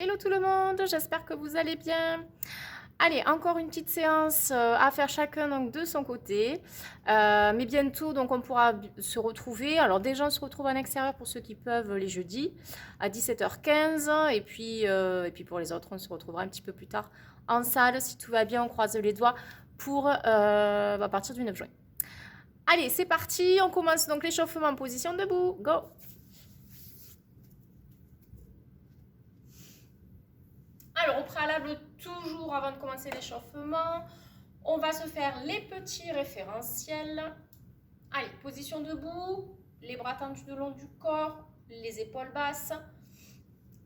Hello tout le monde, j'espère que vous allez bien. Allez, encore une petite séance à faire chacun donc, de son côté. Mais bientôt, donc, on pourra se retrouver. Alors déjà, on se retrouve en extérieur pour ceux qui peuvent les jeudis à 17h15. Et puis pour les autres, on se retrouvera un petit peu plus tard en salle. Si tout va bien, on croise les doigts pour à partir du 9 juin. Allez, c'est parti. On commence donc l'échauffement en position debout. Go! Alors, au préalable, toujours avant de commencer l'échauffement, on va se faire les petits référentiels. Allez, position debout, les bras tendus le long du corps, les épaules basses,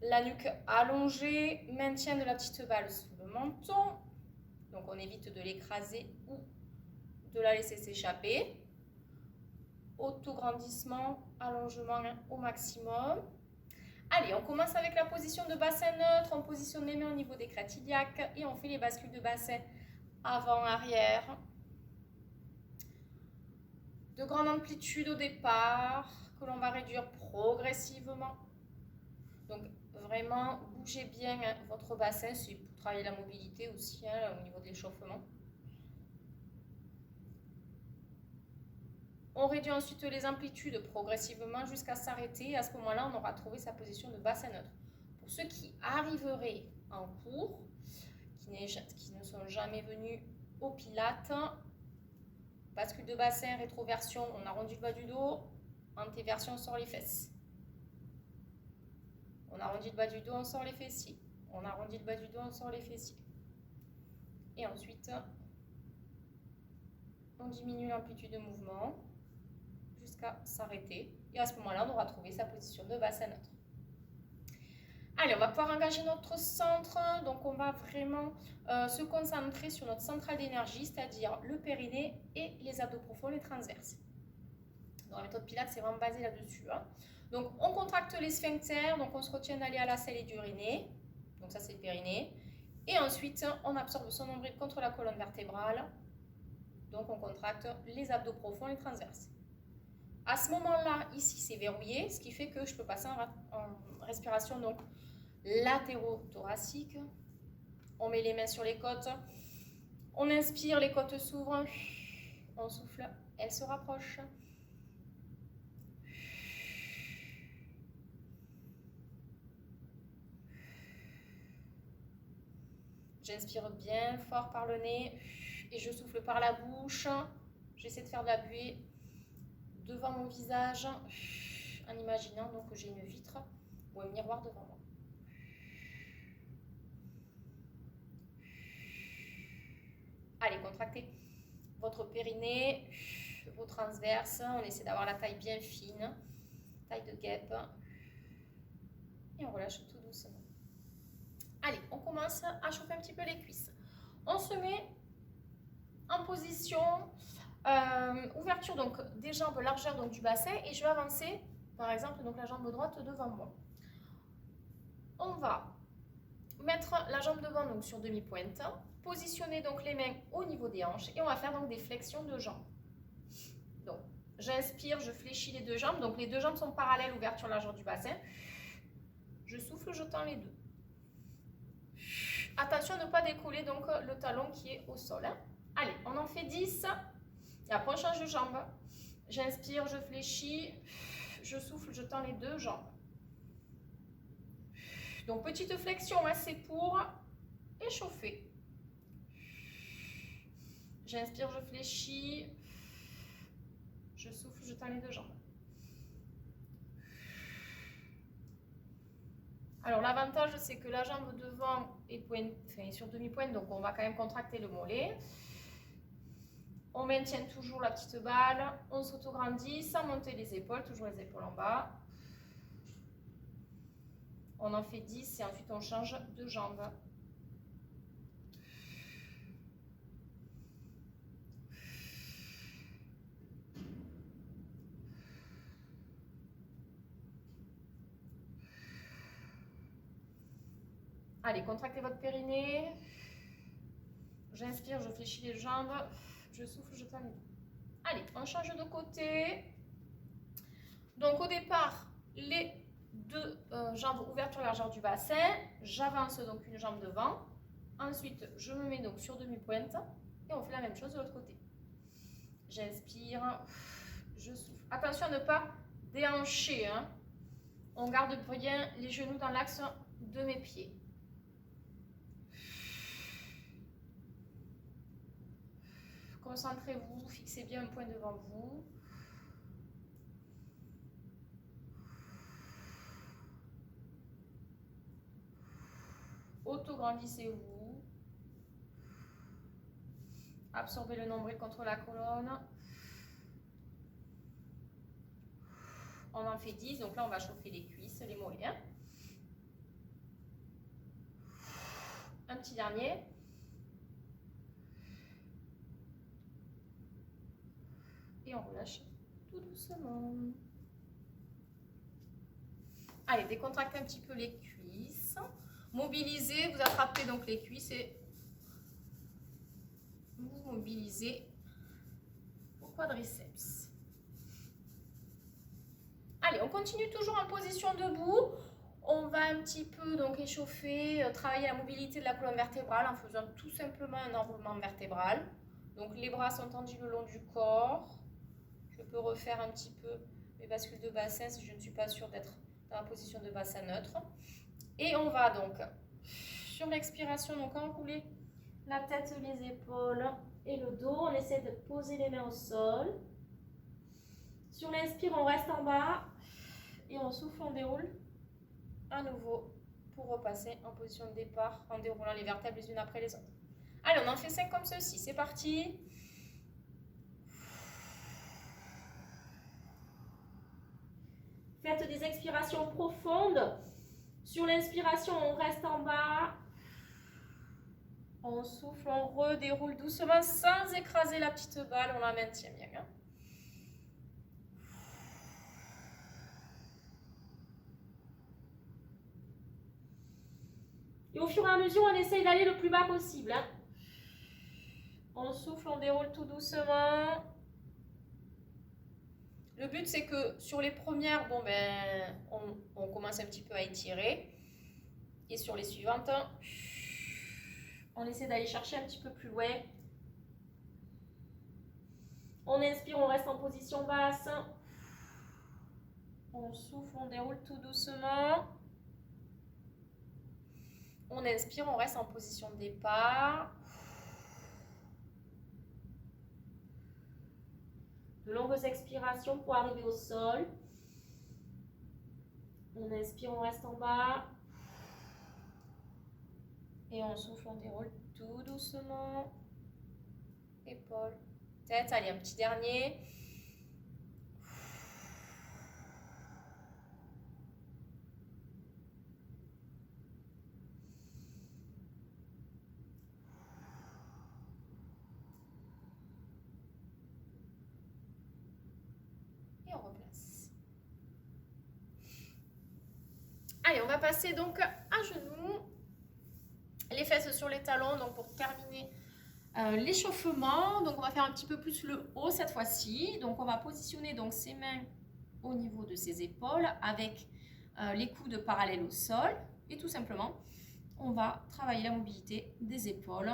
la nuque allongée, maintien de la petite balle sous le menton. Donc, on évite de l'écraser ou de la laisser s'échapper. Autograndissement, allongement au maximum. Allez, on commence avec la position de bassin neutre. On positionne les mains au niveau des crêtes iliaques et on fait les bascules de bassin avant-arrière. De grande amplitude au départ, que l'on va réduire progressivement. Donc, vraiment, bougez bien votre bassin, c'est pour travailler la mobilité aussi au niveau de l'échauffement. On réduit ensuite les amplitudes progressivement jusqu'à s'arrêter. À ce moment-là, on aura trouvé sa position de bassin neutre. Pour ceux qui arriveraient en cours, qui ne sont jamais venus au pilates, bascule de bassin, rétroversion, on arrondit le bas du dos, antéversion, on sort les fesses. On arrondit le bas du dos, on sort les fessiers. On arrondit le bas du dos, on sort les fessiers. Et ensuite, on diminue l'amplitude de mouvement jusqu'à s'arrêter. Et à ce moment-là, on aura trouvé sa position de bassin neutre. Allez, on va pouvoir engager notre centre. Donc, on va vraiment se concentrer sur notre centrale d'énergie, c'est-à-dire le périnée et les abdos profonds, les transverses. Dans la méthode Pilates, c'est vraiment basé là-dessus. Donc, on contracte les sphincters. Donc, on se retient d'aller à la selle et d'uriner. Donc, ça, c'est le périnée. Et ensuite, on absorbe son nombril contre la colonne vertébrale. Donc, on contracte les abdos profonds, les transverses. À ce moment-là, ici, c'est verrouillé, ce qui fait que je peux passer en respiration donc latéro-thoracique. On met les mains sur les côtes. On inspire, les côtes s'ouvrent. On souffle, elles se rapprochent. J'inspire bien fort par le nez et je souffle par la bouche. J'essaie de faire de la buée devant mon visage en imaginant donc que j'ai une vitre ou un miroir devant moi. Allez, contractez votre périnée, vos transverses. On essaie d'avoir la taille bien fine, taille de guêpe. Et on relâche tout doucement. Allez, on commence à chauffer un petit peu les cuisses. On se met en position ouverture donc des jambes, largeur donc du bassin, et je vais avancer par exemple donc la jambe droite devant moi. On va mettre la jambe devant donc sur demi-pointe, positionner donc les mains au niveau des hanches et on va faire donc des flexions de jambes. Donc j'inspire, je fléchis les deux jambes, donc les deux jambes sont parallèles, ouverture largeur du bassin. Je souffle, je tends les deux. Attention à ne pas décoller donc le talon qui est au sol. Allez, on en fait 10. Et après, on change de jambe. J'inspire, je fléchis, je souffle, je tends les deux jambes. Donc, petite flexion, c'est pour échauffer. J'inspire, je fléchis, je souffle, je tends les deux jambes. Alors, l'avantage, c'est que la jambe devant est sur demi-pointe, donc on va quand même contracter le mollet. On maintient toujours la petite balle, on s'autograndit sans monter les épaules, toujours les épaules en bas. On en fait 10 et ensuite on change de jambe. Allez, contractez votre périnée. J'inspire, je fléchis les jambes. Je souffle, je tends les deux. Allez, on change de côté. Donc au départ, les deux jambes ouvertes sur la largeur du bassin. J'avance donc une jambe devant. Ensuite, je me mets donc sur demi-pointe et on fait la même chose de l'autre côté. J'inspire, je souffle. Attention à ne pas déhancher, hein. On garde bien les genoux dans l'axe de mes pieds. Concentrez-vous, fixez bien un point devant vous. Auto-grandissez-vous. Absorbez le nombril contre la colonne. On en fait 10, donc là on va chauffer les cuisses, les mollets. Un petit dernier. Et on relâche tout doucement. Allez, décontractez un petit peu les cuisses. Mobilisez, vous attrapez donc les cuisses et vous mobilisez vos quadriceps. Allez, on continue toujours en position debout. On va un petit peu donc échauffer, travailler la mobilité de la colonne vertébrale en faisant tout simplement un enroulement vertébral. Donc les bras sont tendus le long du corps. Je peux refaire un petit peu mes bascules de bassin si je ne suis pas sûre d'être dans la position de bassin neutre. Et on va donc, sur l'expiration, donc enrouler la tête, les épaules et le dos. On essaie de poser les mains au sol. Sur l'inspire, on reste en bas et on souffle, on déroule à nouveau pour repasser en position de départ en déroulant les vertèbres les unes après les autres. Allez, on en fait 5 comme ceci. C'est parti. Faites des expirations profondes. Sur l'inspiration, on reste en bas. On souffle, on redéroule doucement sans écraser la petite balle. On la maintient bien. Hein. Et au fur et à mesure, on essaye d'aller le plus bas possible. Hein. On souffle, on déroule tout doucement. Le but, c'est que sur les premières, bon, ben, on commence un petit peu à étirer. Et sur les suivantes, on essaie d'aller chercher un petit peu plus loin. On inspire, on reste en position basse. On souffle, on déroule tout doucement. On inspire, on reste en position de départ. De longues expirations pour arriver au sol. On inspire, on reste en bas. Et on souffle, on déroule tout doucement. Épaules, tête. Allez, un petit dernier. Et on replace. Allez, on va passer donc à genoux. Les fesses sur les talons, donc pour terminer l'échauffement. Donc on va faire un petit peu plus le haut cette fois-ci. Donc on va positionner donc ses mains au niveau de ses épaules avec les coudes parallèles au sol. Et tout simplement, on va travailler la mobilité des épaules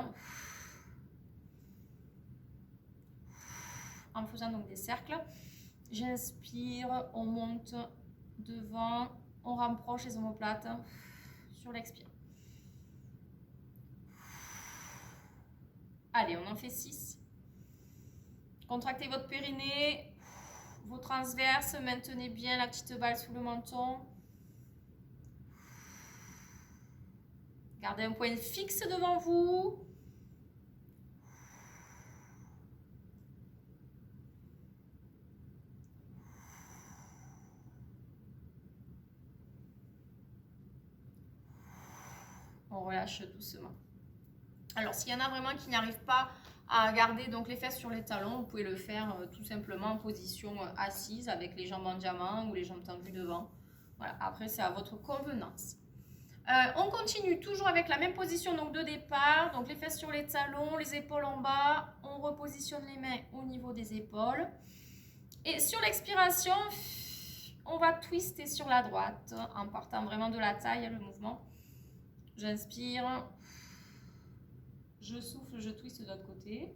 en faisant donc des cercles. J'inspire, on monte devant, on rapproche les omoplates sur l'expire. Allez, on en fait 6. Contractez votre périnée, vos transverses, maintenez bien la petite balle sous le menton. Gardez un point fixe devant vous. On relâche doucement. Alors, s'il y en a vraiment qui n'arrivent pas à garder donc les fesses sur les talons, vous pouvez le faire tout simplement en position assise avec les jambes en diamant ou les jambes tendues devant. Voilà, après, c'est à votre convenance. On continue toujours avec la même position donc de départ. Donc, les fesses sur les talons, les épaules en bas. On repositionne les mains au niveau des épaules. Et sur l'expiration, on va twister sur la droite en partant vraiment de la taille, le mouvement. J'inspire, je souffle, je twiste de l'autre côté.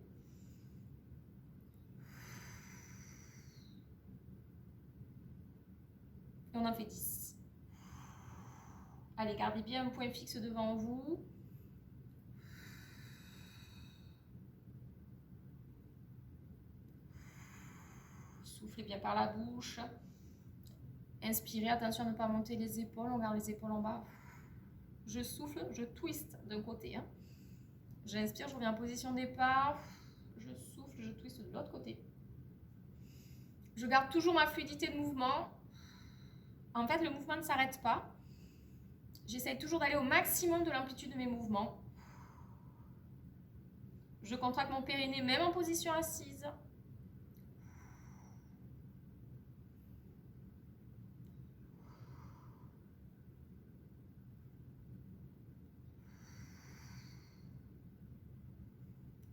Et on en fait 10. Allez, gardez bien un point fixe devant vous. Soufflez bien par la bouche. Inspirez, attention à ne pas monter les épaules, on garde les épaules en bas. Je souffle, je twiste d'un côté. Hein. J'inspire, je reviens en position départ. Je souffle, je twiste de l'autre côté. Je garde toujours ma fluidité de mouvement. En fait, le mouvement ne s'arrête pas. J'essaie toujours d'aller au maximum de l'amplitude de mes mouvements. Je contracte mon périnée même en position assise.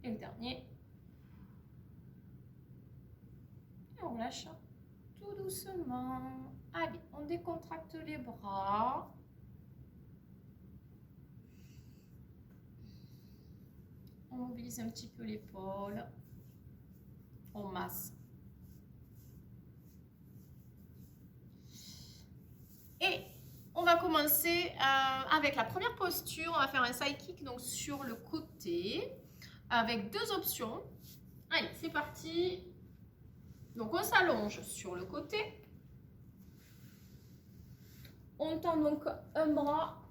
Et le dernier. Et on relâche tout doucement. Allez, on décontracte les bras. On mobilise un petit peu l'épaule. On masse. Et on va commencer avec la première posture. On va faire un side kick donc sur le côté avec deux options. Allez, c'est parti. Donc on s'allonge sur le côté. On tend donc un bras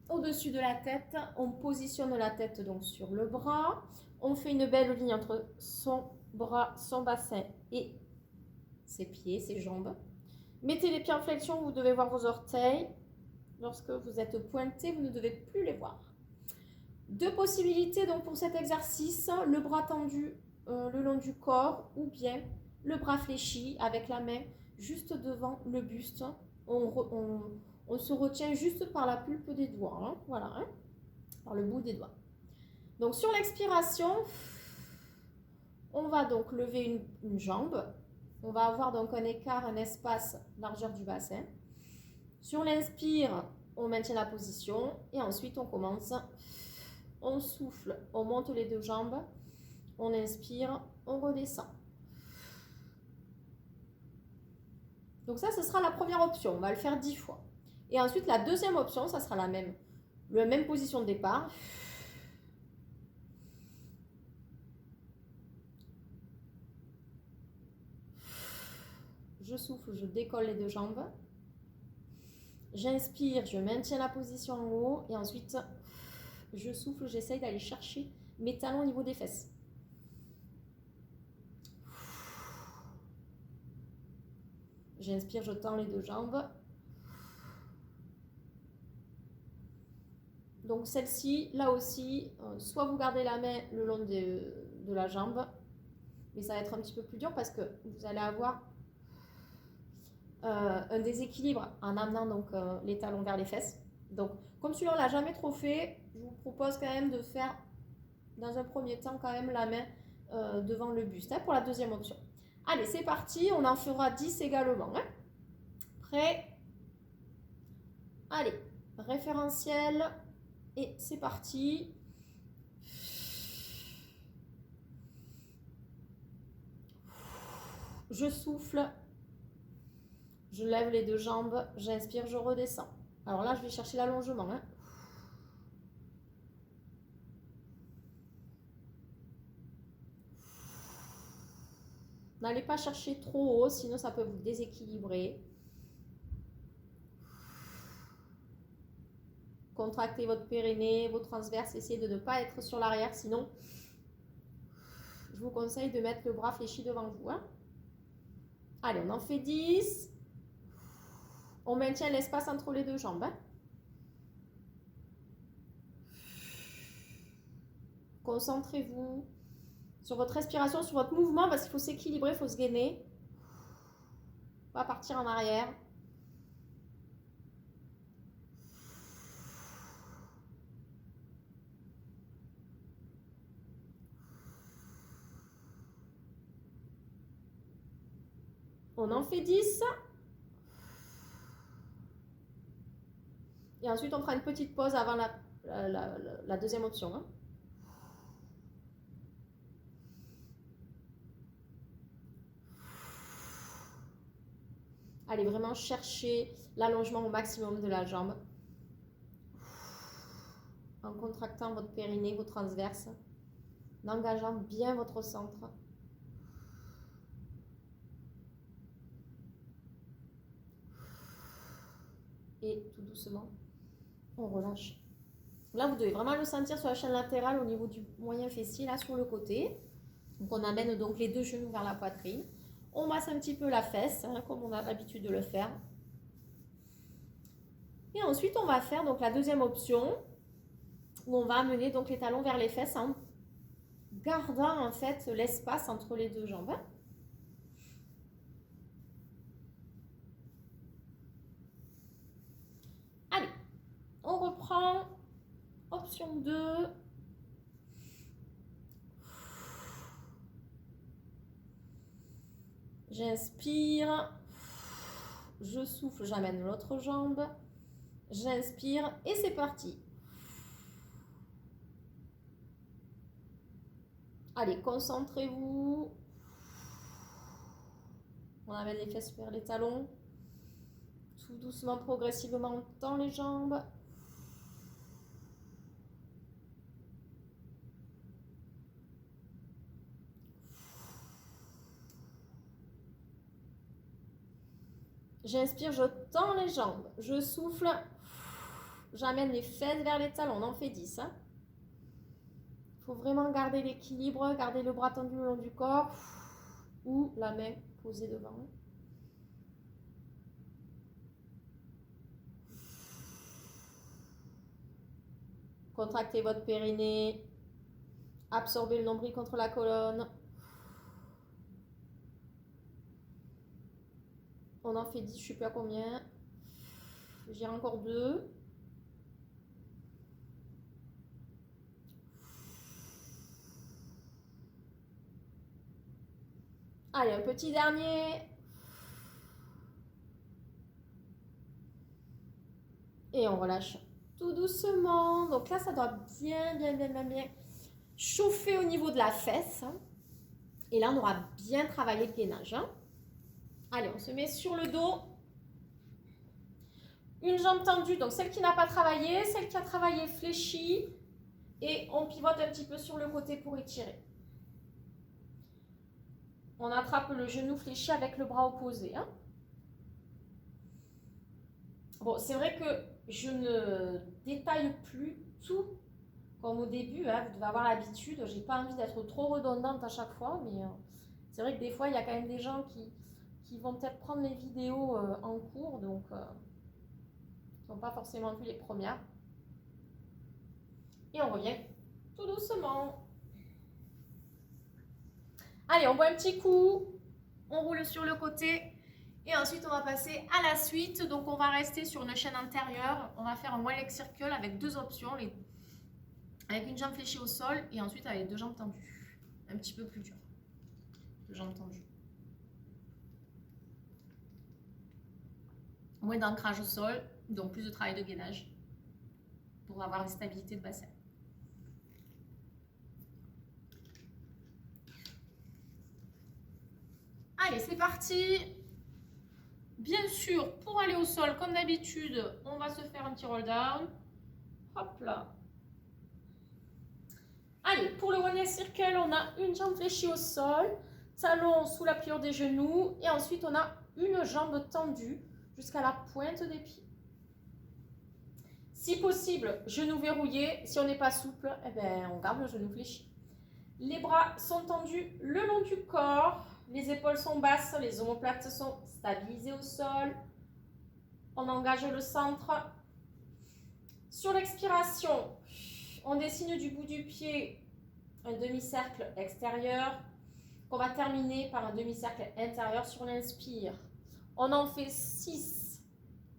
au-dessus de la tête. On positionne la tête donc sur le bras. On fait une belle ligne entre son bras, son bassin et ses pieds, ses jambes. Mettez les pieds en flexion, vous devez voir vos orteils. Lorsque vous êtes pointé, vous ne devez plus les voir. Deux possibilités donc pour cet exercice, le bras tendu le long du corps ou bien le bras fléchi avec la main juste devant le buste. On se retient juste par la pulpe des doigts, hein, voilà, hein, par le bout des doigts. Donc sur l'expiration, on va donc lever une jambe. On va avoir donc un écart, un espace largeur du bassin. Sur l'inspire, on maintient la position et ensuite on commence. On souffle, on monte les deux jambes, on inspire, on redescend. Donc ça, ce sera la première option, on va le faire 10 fois. Et ensuite, la deuxième option, ça sera la même position de départ. Je souffle, je décolle les deux jambes. J'inspire, je maintiens la position en haut et ensuite, je souffle, j'essaye d'aller chercher mes talons au niveau des fesses. J'inspire, je tends les deux jambes. Donc celle-ci, là aussi, soit vous gardez la main le long de la jambe, mais ça va être un petit peu plus dur parce que vous allez avoir un déséquilibre en amenant donc, les talons vers les fesses. Donc comme celui-là on ne l'a jamais trop fait, je vous propose quand même de faire dans un premier temps quand même la main devant le buste hein, pour la deuxième option. Allez, c'est parti, on en fera 10 également. Hein. Prêt? Allez, référentiel et c'est parti. Je souffle, je lève les deux jambes, j'inspire, je redescends. Alors là, je vais chercher l'allongement. Hein. N'allez pas chercher trop haut, sinon ça peut vous déséquilibrer. Contractez votre périnée, vos transverses, essayez de ne pas être sur l'arrière, sinon je vous conseille de mettre le bras fléchi devant vous. Hein. Allez, on en fait 10. On maintient l'espace entre les deux jambes. Hein. Concentrez-vous sur votre respiration, sur votre mouvement, parce qu'il faut s'équilibrer, il faut se gainer. Pas partir en arrière. On en fait 10. Et ensuite, on fera une petite pause avant la deuxième option. Hein. Allez vraiment chercher l'allongement au maximum de la jambe. En contractant votre périnée, vos transverses. En engageant bien votre centre. Et tout doucement, on relâche. Là, vous devez vraiment le sentir sur la chaîne latérale au niveau du moyen fessier, là sur le côté. Donc, on amène donc les deux genoux vers la poitrine. On masse un petit peu la fesse, hein, comme on a l'habitude de le faire. Et ensuite, on va faire donc la deuxième option, où on va amener donc les talons vers les fesses en gardant en fait l'espace entre les deux jambes. Allez, on reprend. Option 2. J'inspire. Je souffle, j'amène l'autre jambe. J'inspire et c'est parti. Allez, concentrez-vous. On amène les fesses vers les talons. Tout doucement, progressivement, on tend les jambes. J'inspire, je tends les jambes. Je souffle. J'amène les fesses vers les talons. On en fait 10. Hein. Il faut vraiment garder l'équilibre, garder le bras tendu le long du corps ou la main posée devant. Contractez votre périnée. Absorbez le nombril contre la colonne. On en fait 10, je ne sais plus à combien. J'ai encore 2. Allez, un petit dernier. Et on relâche tout doucement. Donc là, ça doit bien chauffer au niveau de la fesse. Et là, on aura bien travaillé le gainage. Hein. Allez, on se met sur le dos. Une jambe tendue, donc celle qui n'a pas travaillé, celle qui a travaillé fléchie. Et on pivote un petit peu sur le côté pour étirer. On attrape le genou fléchi avec le bras opposé. Hein. Bon, c'est vrai que je ne détaille plus tout comme au début. Hein. Vous devez avoir l'habitude. Je n'ai pas envie d'être trop redondante à chaque fois. Mais c'est vrai que des fois, il y a quand même des gens qui vont peut-être prendre les vidéos en cours. Donc, ils n'ont pas forcément vu les premières. Et on revient tout doucement. Allez, on boit un petit coup, on roule sur le côté et ensuite on va passer à la suite. Donc on va rester sur une chaîne antérieure, on va faire un one leg circle avec deux options, avec une jambe fléchie au sol et ensuite avec deux jambes tendues, un petit peu plus dur, deux jambes tendues. Moins d'ancrage au sol, donc plus de travail de gainage pour avoir une stabilité de bassin. Allez, c'est parti. Bien sûr, pour aller au sol, comme d'habitude, on va se faire un petit roll down. Hop là. Allez, pour le one leg circle, on a une jambe fléchie au sol, talon sous la pliure des genoux, et ensuite on a une jambe tendue jusqu'à la pointe des pieds. Si possible, genou verrouillé. Si on n'est pas souple, eh ben, on garde le genou fléchi. Les bras sont tendus le long du corps. Les épaules sont basses, les omoplates sont stabilisées au sol. On engage le centre. Sur l'expiration, on dessine du bout du pied un demi-cercle extérieur qu'on va terminer par un demi-cercle intérieur sur l'inspire. On en fait 6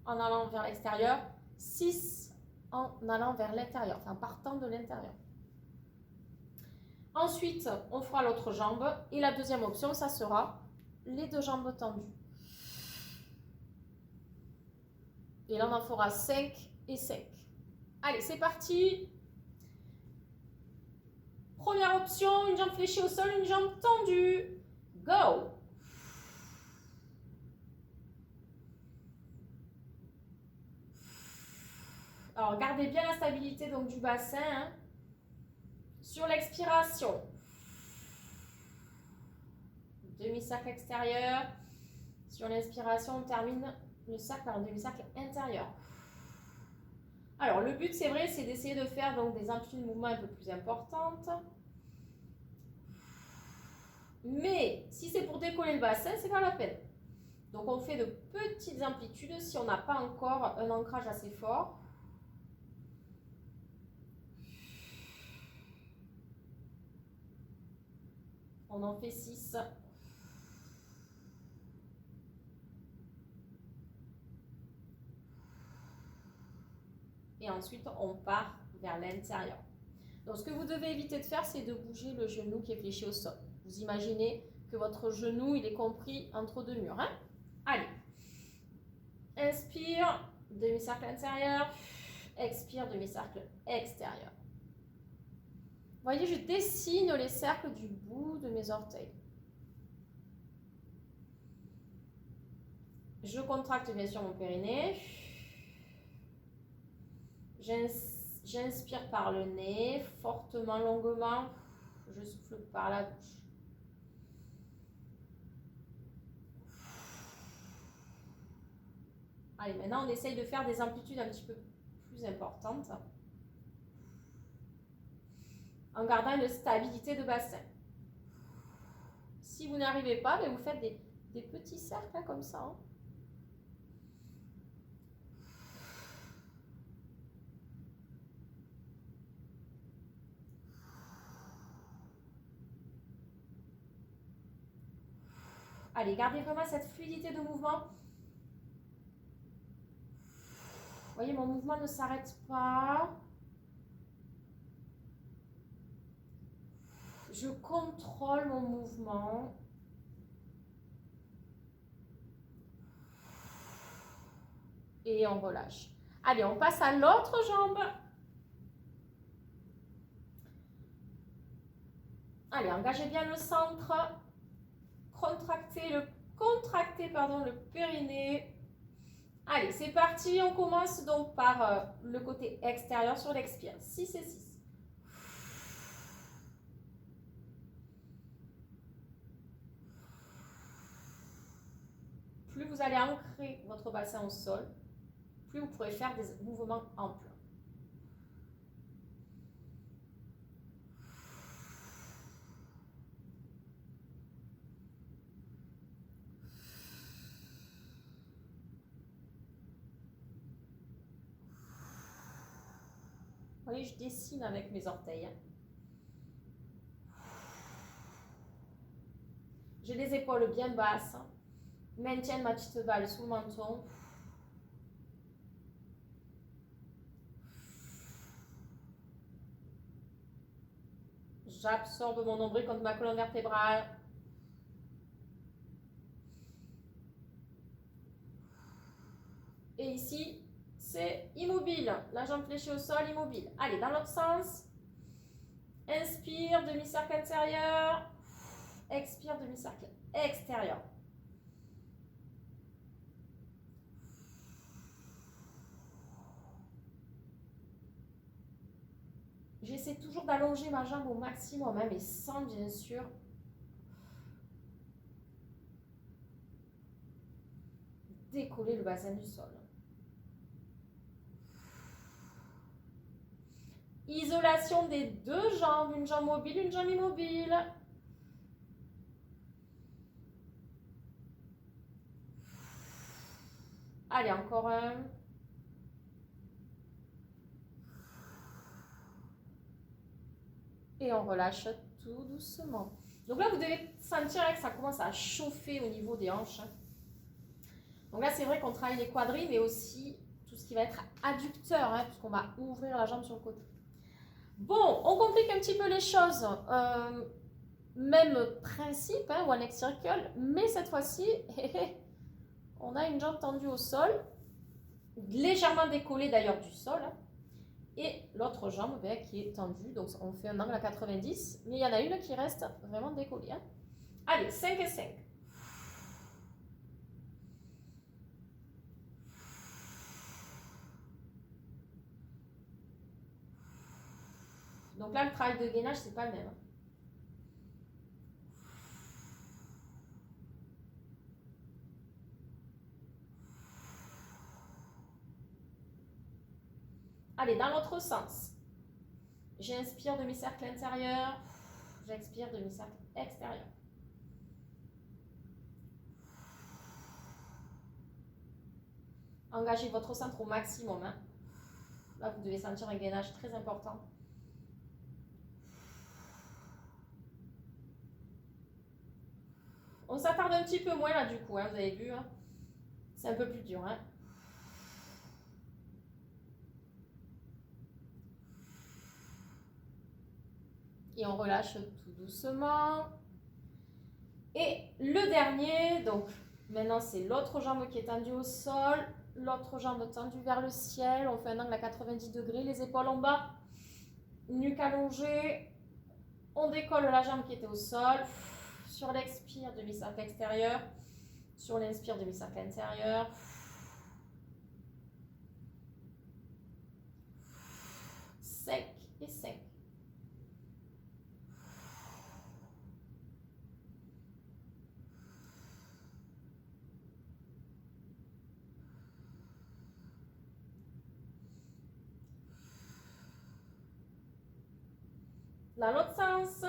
en allant vers l'extérieur, 6 en allant vers l'intérieur, enfin partant de l'intérieur. Ensuite, on fera l'autre jambe et la deuxième option, ça sera les deux jambes tendues. Et là, on en fera 5 et 5. Allez, c'est parti. Première option, une jambe fléchie au sol, une jambe tendue. Go. Alors, gardez bien la stabilité donc, du bassin. Hein. Sur l'expiration, demi-cercle extérieur. Sur l'inspiration, on termine le cercle par un demi-cercle intérieur. Alors, le but, c'est vrai, c'est d'essayer de faire donc, des amplitudes de mouvement un peu plus importantes. Mais, si c'est pour décoller le bassin, c'est pas la peine. Donc, on fait de petites amplitudes si on n'a pas encore un ancrage assez fort. On en fait 6. Et ensuite, on part vers l'intérieur. Donc, ce que vous devez éviter de faire, c'est de bouger le genou qui est fléchi au sol. Vous imaginez que votre genou, il est compris entre deux murs. Hein? Allez. Inspire, demi-cercle intérieur. Expire, demi-cercle extérieur. Vous voyez, je dessine les cercles du bout de mes orteils. Je contracte bien sûr mon périnée. J'inspire par le nez, fortement, longuement. Je souffle par la bouche. Allez, maintenant on essaye de faire des amplitudes un petit peu plus importantes. En gardant une stabilité de bassin. Si vous n'arrivez pas, vous faites des petits cercles comme ça. Hein. Allez, gardez vraiment cette fluidité de mouvement. Vous voyez, mon mouvement ne s'arrête pas. Je contrôle mon mouvement. Et on relâche. Allez, on passe à l'autre jambe. Allez, engagez bien le centre. Contractez le périnée. Allez, c'est parti. On commence donc par le côté extérieur sur l'expire. 6 et 6. Plus vous allez ancrer votre bassin au sol, plus vous pourrez faire des mouvements amples. Vous voyez, je dessine avec mes orteils. J'ai les épaules bien basses. Maintiens ma petite balle sous le menton. J'absorbe mon nombril contre ma colonne vertébrale. Et ici, c'est immobile. La jambe fléchie au sol, immobile. Allez, dans l'autre sens. Inspire, demi-cercle intérieur. Expire, demi-cercle extérieur. J'essaie toujours d'allonger ma jambe au maximum, mais sans bien sûr décoller le bassin du sol. Isolation des deux jambes, une jambe mobile, une jambe immobile. Allez, encore un. Et on relâche tout doucement. Donc là, vous devez sentir que ça commence à chauffer au niveau des hanches. Donc là, c'est vrai qu'on travaille les quadris, mais aussi tout ce qui va être adducteur, puisqu'on va ouvrir la jambe sur le côté. Bon, on complique un petit peu les choses. Même principe, one leg circle, mais cette fois-ci, on a une jambe tendue au sol. légèrement décollé d'ailleurs du sol. Et l'autre jambe qui est tendue. Donc on fait un angle à 90. Mais il y en a une qui reste vraiment décollée. Hein. Allez, 5 et 5. Donc là, le travail de gainage, c'est pas le même. Allez, dans l'autre sens. J'inspire demi-cercle intérieur. J'expire demi-cercle extérieur. Engagez votre centre au maximum. Hein. Là, vous devez sentir un gainage très important. On s'attarde un petit peu moins là du coup, hein, vous avez vu. Hein. C'est un peu plus dur. Hein. Et on relâche tout doucement. Et le dernier, donc maintenant c'est l'autre jambe qui est tendue au sol, l'autre jambe tendue vers le ciel. On fait un angle à 90 degrés, les épaules en bas, nuque allongée. On décolle la jambe qui était au sol. Sur l'expire, demi-cercle extérieur. Sur l'inspire, demi-cercle intérieur. Sec et sec. Dans l'autre sens,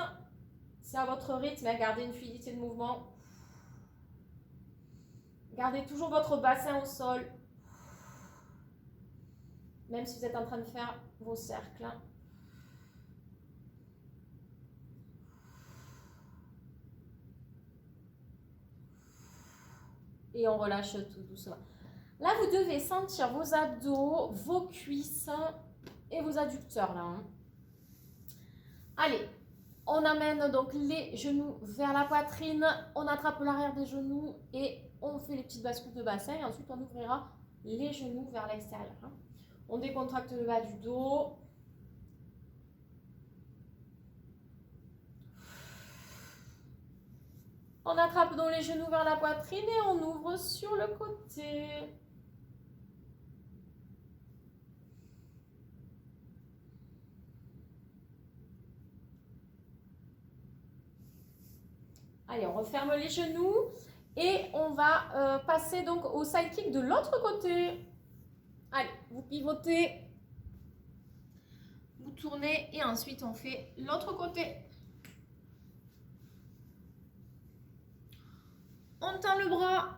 c'est à votre rythme, gardez une fluidité de mouvement. Gardez toujours votre bassin au sol, même si vous êtes en train de faire vos cercles. Et on relâche tout doucement. Là, vous devez sentir vos abdos, vos cuisses et vos adducteurs. Là, hein. Allez, on amène donc les genoux vers la poitrine, on attrape l'arrière des genoux et on fait les petites bascules de bassin. Et ensuite, on ouvrira les genoux vers l'extérieur. Hein. On décontracte le bas du dos. On attrape donc les genoux vers la poitrine et on ouvre sur le côté. Allez, on referme les genoux et on va passer donc au side kick de l'autre côté. Allez, vous pivotez, vous tournez et ensuite on fait l'autre côté. On tend le bras.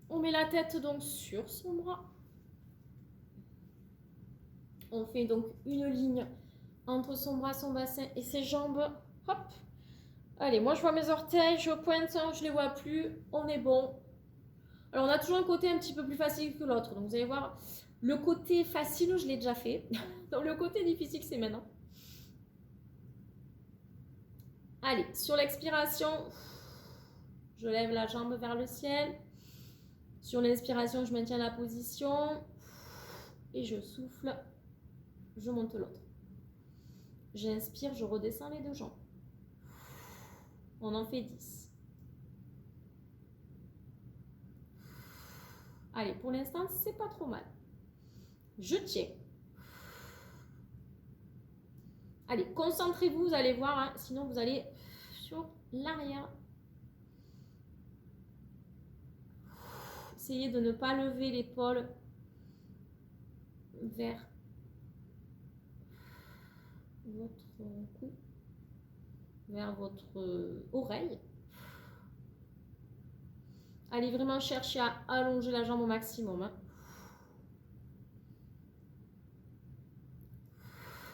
On met la tête donc sur son bras. On fait donc une ligne entre son bras, son bassin et ses jambes. Hop. Allez, moi je vois mes orteils, je pointe, je ne les vois plus. On est bon. Alors on a toujours un côté un petit peu plus facile que l'autre. Donc vous allez voir, le côté facile, je l'ai déjà fait. Donc le côté difficile, c'est maintenant. Allez, sur l'expiration, je lève la jambe vers le ciel. Sur l'inspiration, je maintiens la position. Et je souffle, je monte l'autre. J'inspire, je redescends les deux jambes. On en fait 10. Allez, pour l'instant, c'est pas trop mal. Je tiens. Allez, concentrez-vous, vous allez voir, hein, sinon vous allez sur l'arrière. Essayez de ne pas lever l'épaule vers votre cou, vers votre oreille. Allez vraiment chercher à allonger la jambe au maximum. Hein.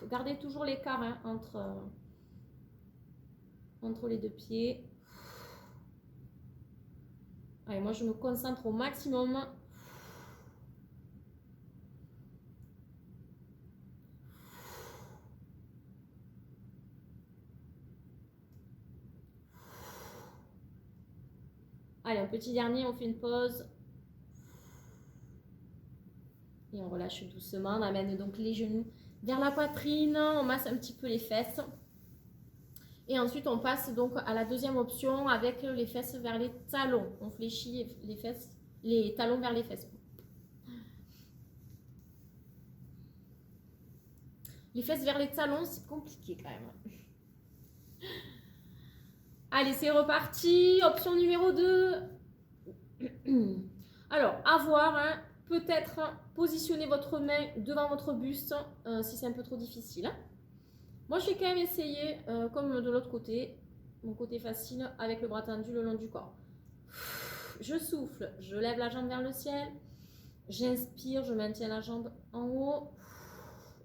Gardez toujours l'écart hein, entre les deux pieds. Allez, moi je me concentre au maximum. Allez, un petit dernier, on fait une pause. relâche doucement. On amène donc les genoux vers la poitrine. On masse un petit peu les fesses. Et ensuite, on passe donc à la deuxième option avec les fesses vers les talons. On fléchit les fesses, les talons vers les fesses. Les fesses vers les talons, c'est compliqué quand même. Allez, c'est reparti. Option numéro 2. Alors, à voir, hein, peut-être positionner votre main devant votre buste si c'est un peu trop difficile. Moi, je vais quand même essayer, comme de l'autre côté, mon côté facile, avec le bras tendu le long du corps. Je souffle, je lève la jambe vers le ciel. J'inspire, je maintiens la jambe en haut.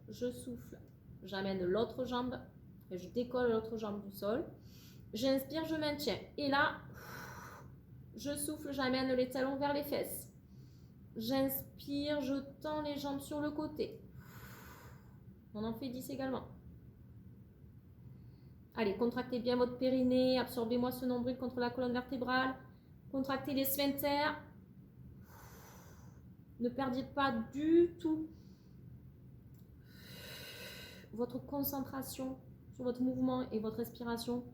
Je souffle, j'amène l'autre jambe et je décolle l'autre jambe du sol. J'inspire, je maintiens. Et là, je souffle, j'amène les talons vers les fesses. J'inspire, je tends les jambes sur le côté. On en fait 10 également. Allez, contractez bien votre périnée, absorbez-moi ce nombril contre la colonne vertébrale. Contractez les sphincters. Ne perdez pas du tout votre concentration sur votre mouvement et votre respiration.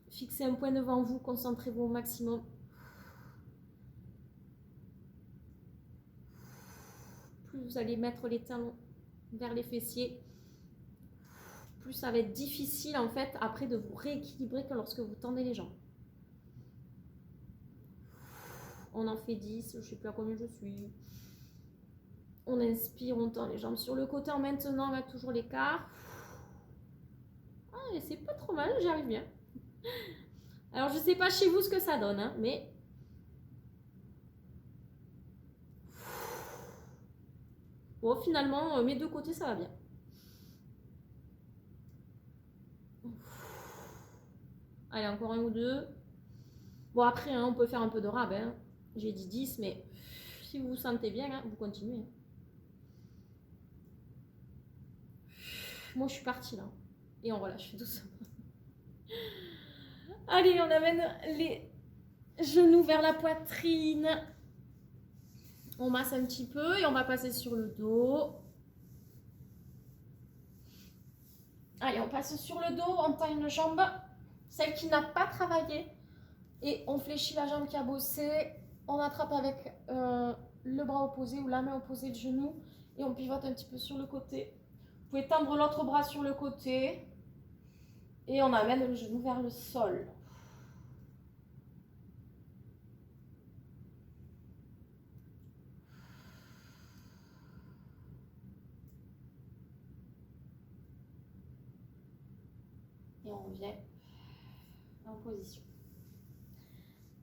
Fixez un point devant vous, concentrez-vous au maximum. Plus vous allez mettre les talons vers les fessiers, plus ça va être difficile en fait après de vous rééquilibrer que lorsque vous tendez les jambes. On en fait 10, je ne sais plus à combien je suis. On inspire, on tend les jambes sur le côté en maintenant, on va toujours l'écart. Ah, et c'est pas trop mal, j'y arrive bien. Alors, je ne sais pas chez vous ce que ça donne, hein, mais... Bon, finalement, mes deux côtés, ça va bien. Allez, encore un ou deux. Bon, après, hein, on peut faire un peu de rab. Hein. J'ai dit 10, mais si vous vous sentez bien, hein, vous continuez. Moi, je suis partie là. Et on relâche doucement. Allez, on amène les genoux vers la poitrine. On masse un petit peu et on va passer sur le dos. Allez, on passe sur le dos, on tend une jambe, celle qui n'a pas travaillé. Et on fléchit la jambe qui a bossé. On attrape avec le bras opposé ou la main opposée le genou. Et on pivote un petit peu sur le côté. Vous pouvez tendre l'autre bras sur le côté. Et on amène le genou vers le sol. Et on revient en position.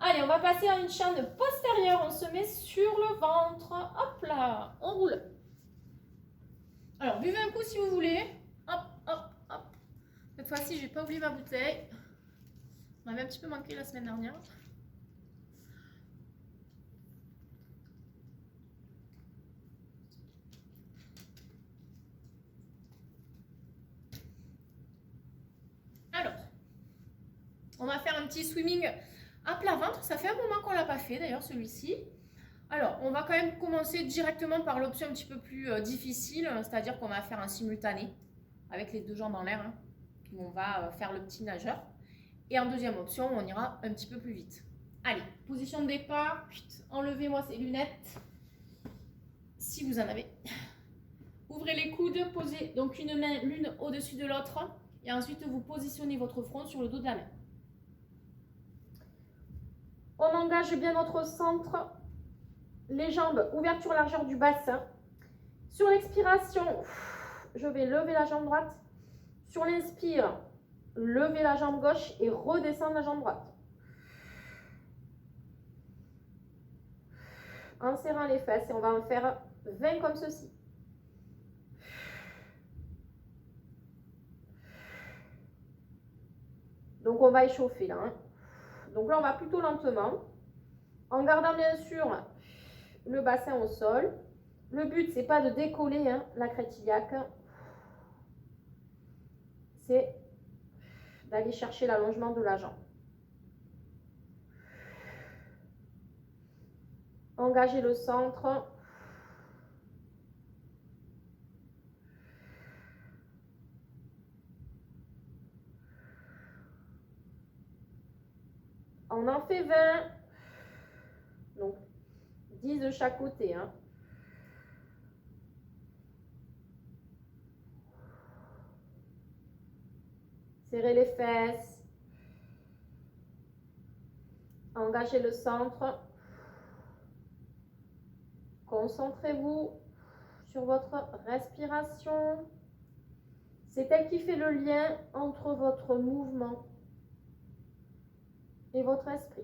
Allez, on va passer à une chaîne postérieure. On se met sur le ventre. Hop là, on roule. Alors, buvez un coup si vous voulez. Hop, hop, hop. Cette fois-ci, j'ai pas oublié ma bouteille. On m'avait un petit peu manqué la semaine dernière. Alors, on va faire un petit swimming à plat ventre. Ça fait un moment qu'on ne l'a pas fait d'ailleurs celui-ci. Alors, on va quand même commencer directement par l'option un petit peu plus difficile, c'est-à-dire qu'on va faire un simultané avec les deux jambes en l'air. Hein, où on va faire le petit nageur. Et en deuxième option, on ira un petit peu plus vite. Allez, position de départ. Enlevez-moi ces lunettes, si vous en avez. Ouvrez les coudes, posez donc une main l'une au-dessus de l'autre. Et ensuite, vous positionnez votre front sur le dos de la main. On engage bien notre centre. Les jambes, ouverture largeur du bassin. Sur l'expiration, je vais lever la jambe droite. Sur l'inspire, lever la jambe gauche et redescendre la jambe droite. En serrant les fesses et on va en faire 20 comme ceci. Donc on va échauffer là. Hein. Donc là on va plutôt lentement. En gardant bien sûr le bassin au sol. Le but c'est pas de décoller hein, la crête iliaque. C'est d'aller chercher l'allongement de la jambe. Engagez le centre. On en fait 20. Donc, 10 de chaque côté. Hein. Serrez les fesses. Engagez le centre. Concentrez-vous sur votre respiration. C'est elle qui fait le lien entre votre mouvement et votre esprit.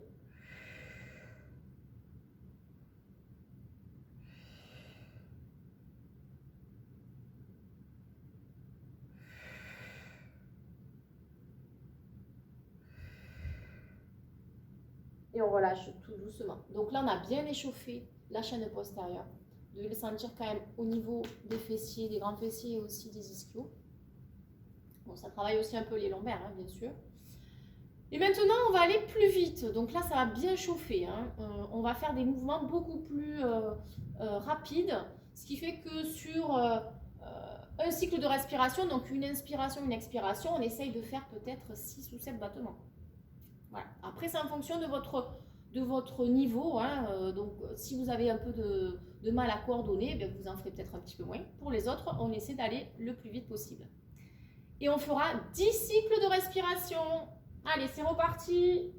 Et on relâche tout doucement. Donc là, on a bien échauffé la chaîne postérieure. Vous devez le sentir quand même au niveau des fessiers, des grands fessiers et aussi des ischios. Bon, ça travaille aussi un peu les lombaires, hein, bien sûr. Et maintenant, on va aller plus vite. Donc là, ça va bien chauffer. Hein. On va faire des mouvements beaucoup plus rapides. Ce qui fait que sur un cycle de respiration, donc une inspiration, une expiration, on essaye de faire peut-être 6 ou 7 battements. Voilà. Après, c'est en fonction de votre niveau. Hein. Donc, si vous avez un peu de mal à coordonner, bien, vous en ferez peut-être un petit peu moins. Pour les autres, on essaie d'aller le plus vite possible. Et on fera 10 cycles de respiration. Allez, c'est reparti.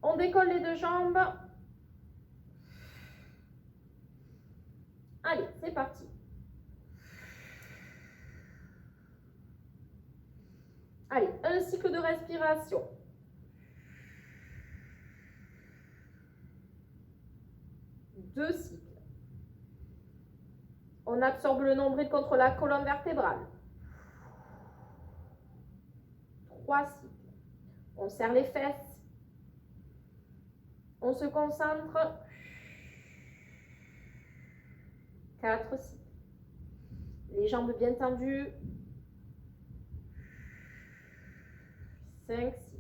On décolle les 2 jambes. Allez, c'est parti. Allez, un cycle de respiration. 2 cycles. On absorbe le nombril contre la colonne vertébrale. 3 cycles. On serre les fesses. On se concentre. 4 cycles. Les jambes bien tendues. 5 cycles.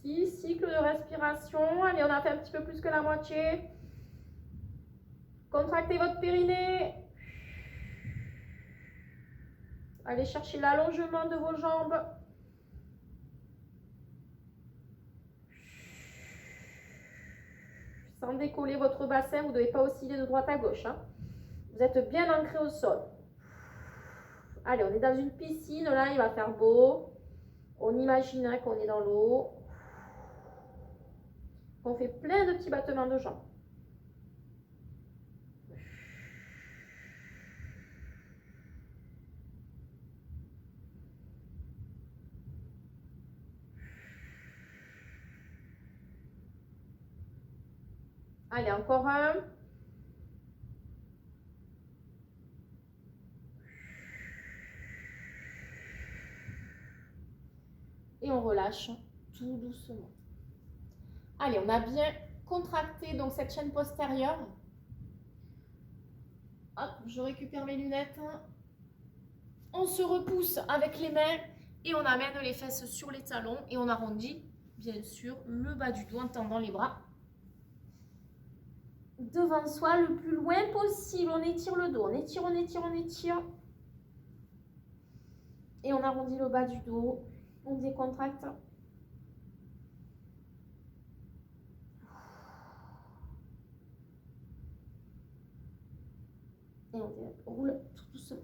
6 cycles de respiration. Allez, on a fait un petit peu plus que la moitié. Contractez votre périnée. Allez chercher l'allongement de vos jambes. Sans décoller votre bassin, vous ne devez pas osciller de droite à gauche. Hein. Vous êtes bien ancré au sol. Allez, on est dans une piscine. Là, il va faire beau. On imagine qu'on est dans l'eau. On fait plein de petits battements de jambes. Allez, encore un. Et on relâche tout doucement. Allez, on a bien contracté donc cette chaîne postérieure. Hop, je récupère mes lunettes. On se repousse avec les mains et on amène les fesses sur les talons et on arrondit bien sûr le bas du dos en tendant les bras devant soi le plus loin possible. On étire le dos, on étire, on étire, on étire. Et on arrondit le bas du dos, on décontracte. Et on roule tout doucement.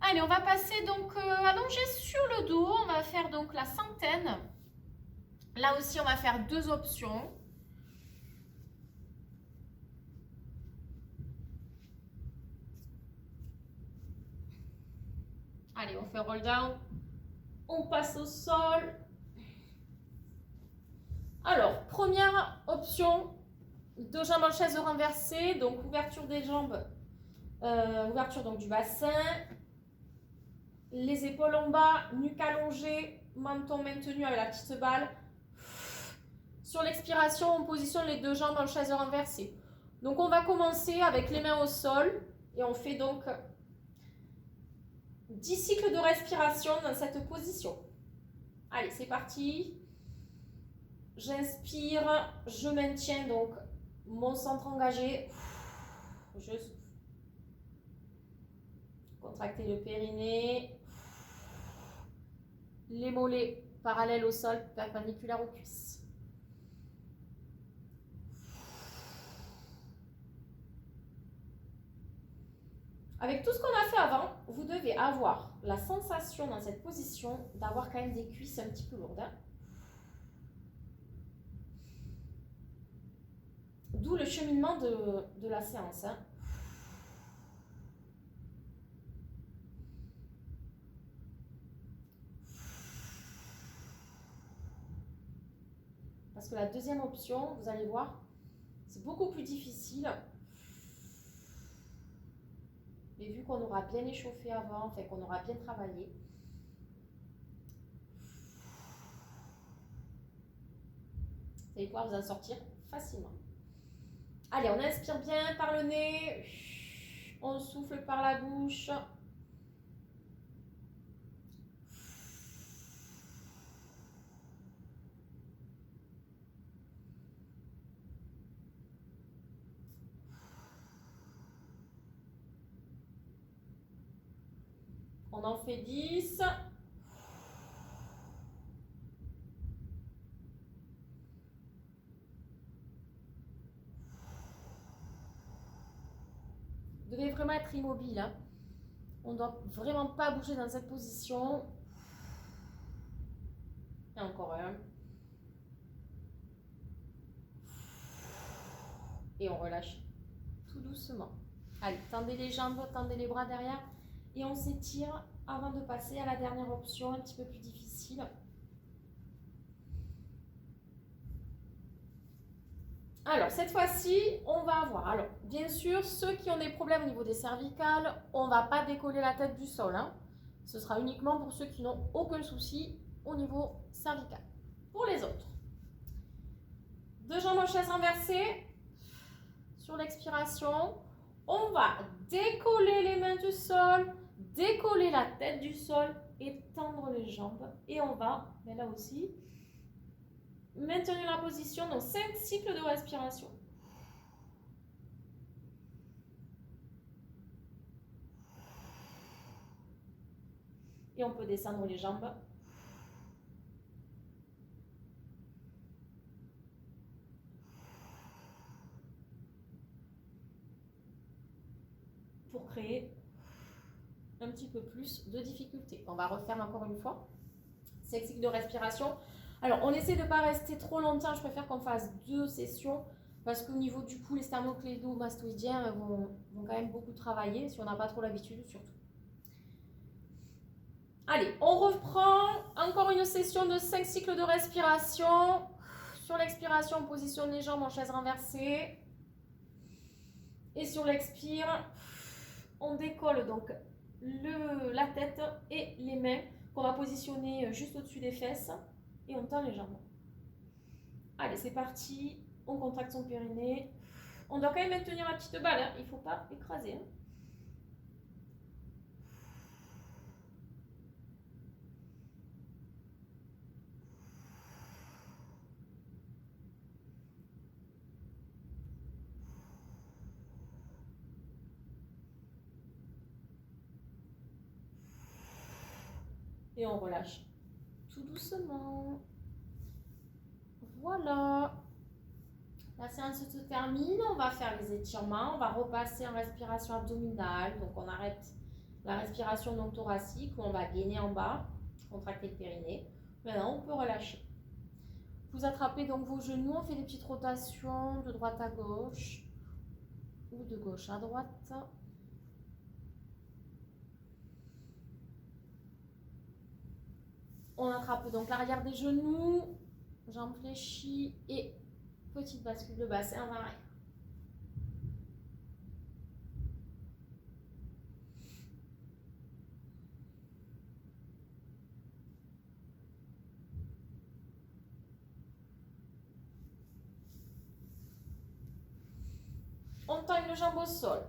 Allez, on va passer donc allongé sur le dos. On va faire donc la centaine. Là aussi, on va faire 2 options. Allez, on fait roll down. On passe au sol. Alors, première option, 2 jambes en chaise renversée. Donc, ouverture des jambes, ouverture donc du bassin. Les épaules en bas, nuque allongée, menton maintenu avec la petite balle. Sur l'expiration, on positionne les 2 jambes en chaise renversée. Donc, on va commencer avec les mains au sol et on fait donc 10 cycles de respiration dans cette position. Allez, c'est parti. J'inspire, je maintiens donc mon centre engagé. Je souffle. Contractez le périnée. Les mollets parallèles au sol, perpendiculaires aux cuisses. Avec tout ce qu'on a fait avant, vous devez avoir la sensation dans cette position d'avoir quand même des cuisses un petit peu lourdes. Hein. D'où le cheminement de la séance. Hein. Parce que la deuxième option, vous allez voir, c'est beaucoup plus difficile. Mais vu qu'on aura bien échauffé avant, enfin qu'on aura bien travaillé, vous allez pouvoir vous en sortir facilement. Allez, on inspire bien par le nez, on souffle par la bouche. On en fait 10. Vous devez vraiment être immobile. Hein. On ne doit vraiment pas bouger dans cette position. Et encore un. Et on relâche tout doucement. Allez, tendez les jambes, tendez les bras derrière. Et on s'étire avant de passer à la dernière option, un petit peu plus difficile. Alors, cette fois-ci, on va avoir, alors, bien sûr, ceux qui ont des problèmes au niveau des cervicales, on ne va pas décoller la tête du sol. Hein. Ce sera uniquement pour ceux qui n'ont aucun souci au niveau cervical. Pour les autres, deux jambes en chaise renversée. Sur l'expiration, on va décoller les mains du sol, décoller la tête du sol et tendre les jambes. Et on va, mais là aussi, maintenir la position dans 5 cycles de respiration. Et on peut descendre les jambes. Pour créer un petit peu plus de difficulté. On va refaire encore une fois. 5 cycles de respiration. Alors, on essaie de ne pas rester trop longtemps. Je préfère qu'on fasse 2 sessions parce qu'au niveau du cou, les sternoclédo-mastoïdiens vont quand même beaucoup travailler si on n'a pas trop l'habitude, surtout. Allez, on reprend encore une session de 5 cycles de respiration. Sur l'expiration, on positionne les jambes en chaise renversée. Et sur l'expire, on décolle donc la tête et les mains qu'on va positionner juste au-dessus des fesses et on tend les jambes. Allez, c'est parti. On contracte son périnée. On doit quand même maintenir la petite balle, hein. Il ne faut pas écraser. Hein. Et on relâche tout doucement. Voilà. La séance se termine. On va faire les étirements. On va repasser en respiration abdominale. Donc, on arrête la respiration non thoracique où on va gainer en bas, contracter le périnée. Maintenant, on peut relâcher. Vous attrapez donc vos genoux. On fait des petites rotations de droite à gauche ou de gauche à droite. On attrape donc l'arrière des genoux, jambes fléchies et petite bascule de bassin en arrière. On tend une jambe au sol,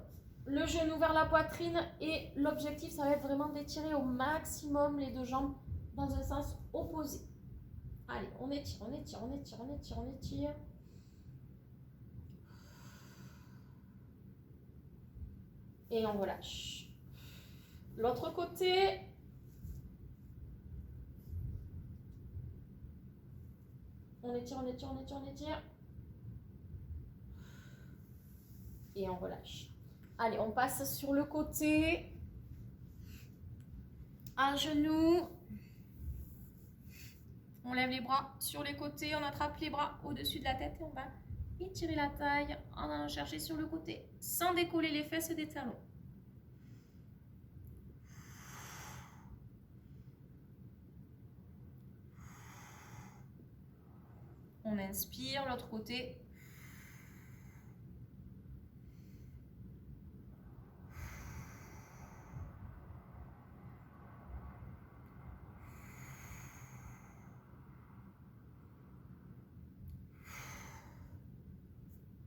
le genou vers la poitrine et l'objectif, ça va être vraiment d'étirer au maximum les deux jambes dans un sens opposé. Allez, on étire, on étire, on étire, on étire, on étire. Et on relâche. L'autre côté. On étire, on étire, on étire, on étire. Et on relâche. Allez, on passe sur le côté. À genoux. On lève les bras sur les côtés. On attrape les bras au-dessus de la tête et on va étirer la taille en allant chercher sur le côté sans décoller les fesses des talons. On inspire, l'autre côté.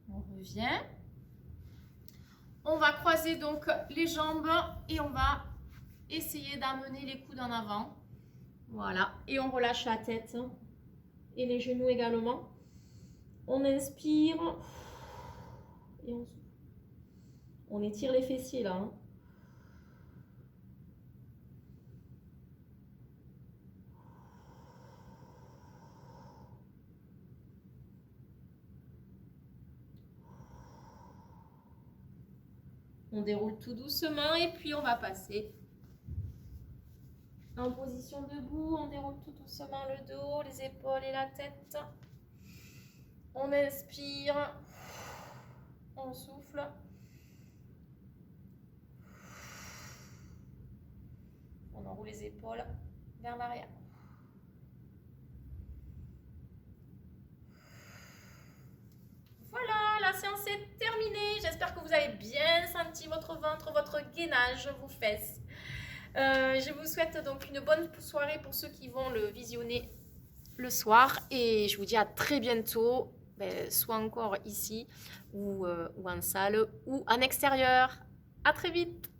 On revient. On va croiser donc les jambes et on va essayer d'amener les coudes en avant. Voilà. Et on relâche la tête et les genoux également. On inspire et on souffle. On étire les fessiers là. On déroule tout doucement et puis on va passer en position debout. On déroule tout doucement le dos, les épaules et la tête. On inspire, on souffle. On enroule les épaules vers l'arrière. Voilà, la séance est terminée. J'espère que vous avez bien senti votre ventre, votre gainage, vos fesses. Je vous souhaite donc une bonne soirée pour ceux qui vont le visionner le soir. Et je vous dis à très bientôt, soit encore ici, ou en salle, ou en extérieur. À très vite.